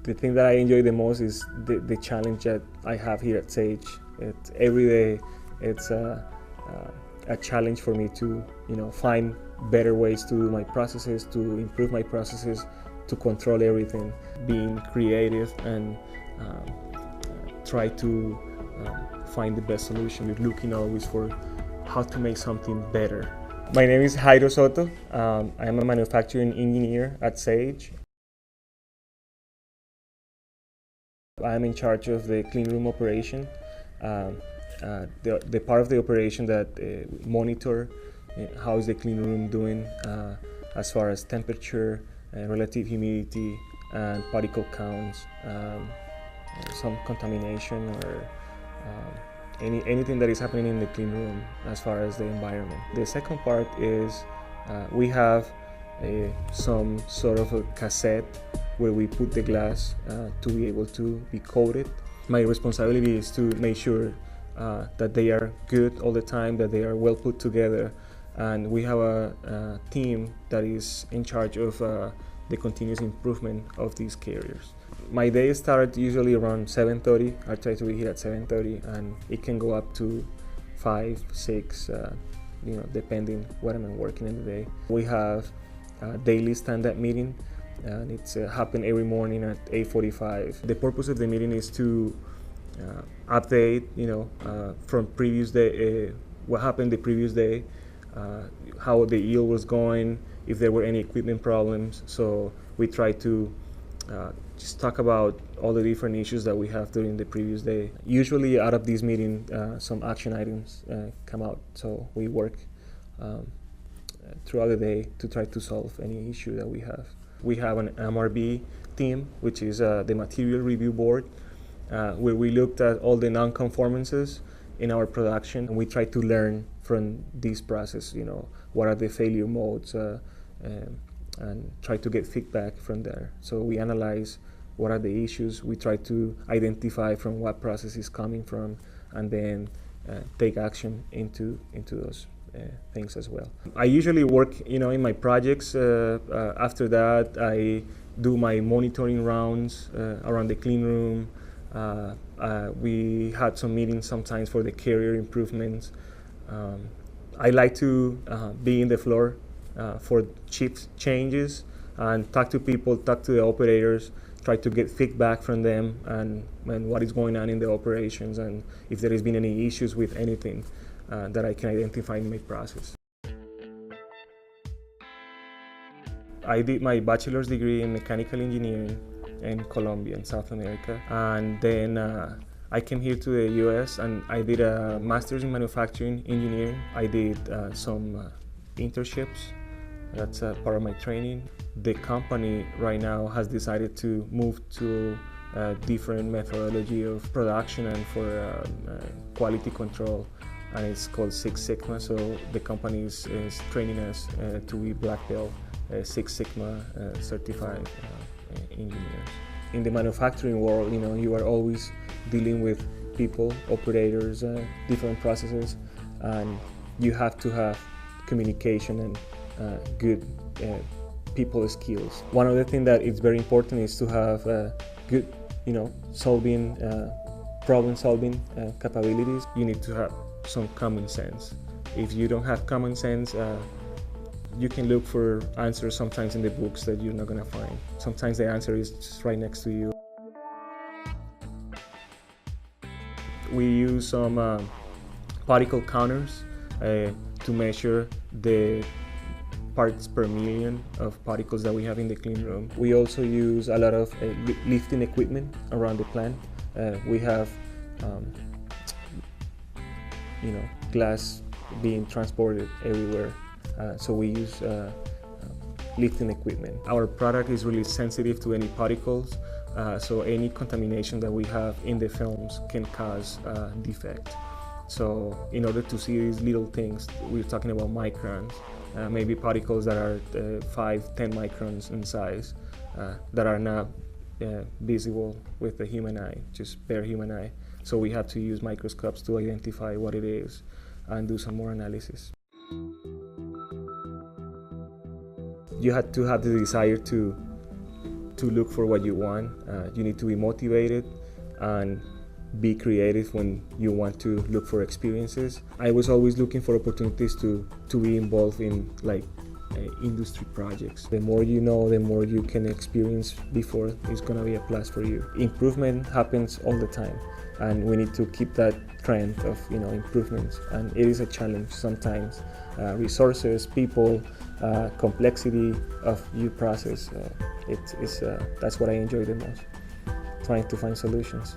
The thing that I enjoy the most is the challenge that I have here at SAGE. Every day it's a challenge for me to find better ways to do my processes, to improve my processes, to control everything, being creative and try to find the best solution. We're looking always for how to make something better. My name is Jairo Sotto. I am a manufacturing engineer at SAGE. I am in charge of the clean room operation, the part of the operation that monitor how is the clean room doing as far as temperature, relative humidity, and particle counts, some contamination or anything that is happening in the clean room as far as the environment. The second part is we have some sort of a cassette where we put the glass to be able to be coated. My responsibility is to make sure that they are good all the time, that they are well put together, and we have a team that is in charge of the continuous improvement of these carriers. My day starts usually around 7:30. I try to be here at 7:30, and it can go up to 5, 6, depending what I'm working in the day. We have a daily stand-up meeting, and it's happen every morning at 8:45. The purpose of the meeting is to update, from previous day, what happened the previous day, how the yield was going, if there were any equipment problems. So we try to just talk about all the different issues that we have during the previous day. Usually out of this meeting, some action items come out. So we work throughout the day to try to solve any issue that we have. We have an MRB team, which is the material review board, where we looked at all the non-conformances in our production, and we try to learn from this process, what are the failure modes, and try to get feedback from there. So we analyze what are the issues, we try to identify from what process is coming from, and then take action into those things as well. I usually work, in my projects. After that, I do my monitoring rounds around the clean room. We had some meetings sometimes for the carrier improvements. I like to be in the floor for shift changes and talk to people, talk to the operators, try to get feedback from them and what is going on in the operations, and if there has been any issues with anything that I can identify in my process. I did my bachelor's degree in mechanical engineering in Colombia, in South America, and then I came here to the US and I did a master's in manufacturing engineering. I did some internships. That's part of my training. The company right now has decided to move to a different methodology of production and for quality control, and it's called Six Sigma. So the company is training us to be black belt Six Sigma certified engineers. In the manufacturing world, you are always dealing with people, operators, different processes, and you have to have communication and good people skills. One of the things that is very important is to have good, problem-solving capabilities. You need to have some common sense. If you don't have common sense, you can look for answers sometimes in the books that you're not going to find. Sometimes the answer is just right next to you. We use some particle counters to measure the parts per million of particles that we have in the clean room. We also use a lot of lifting equipment around the plant. We have glass being transported everywhere. So we use lifting equipment. Our product is really sensitive to any particles, so any contamination that we have in the films can cause defect. So in order to see these little things, we're talking about microns, maybe particles that are 5-10 microns in size, that are not visible with the human eye, just bare human eye. So we have to use microscopes to identify what it is and do some more analysis. You had to have the desire to to look for what you want. You need to be motivated and be creative when you want to look for experiences. I was always looking for opportunities to be involved in like industry projects. The more you know, the more you can experience before it's gonna be a plus for you. Improvement happens all the time, and we need to keep that trend of improvements. And it is a challenge sometimes. Resources, people, complexity of your process. That's what I enjoy the most. Trying to find solutions.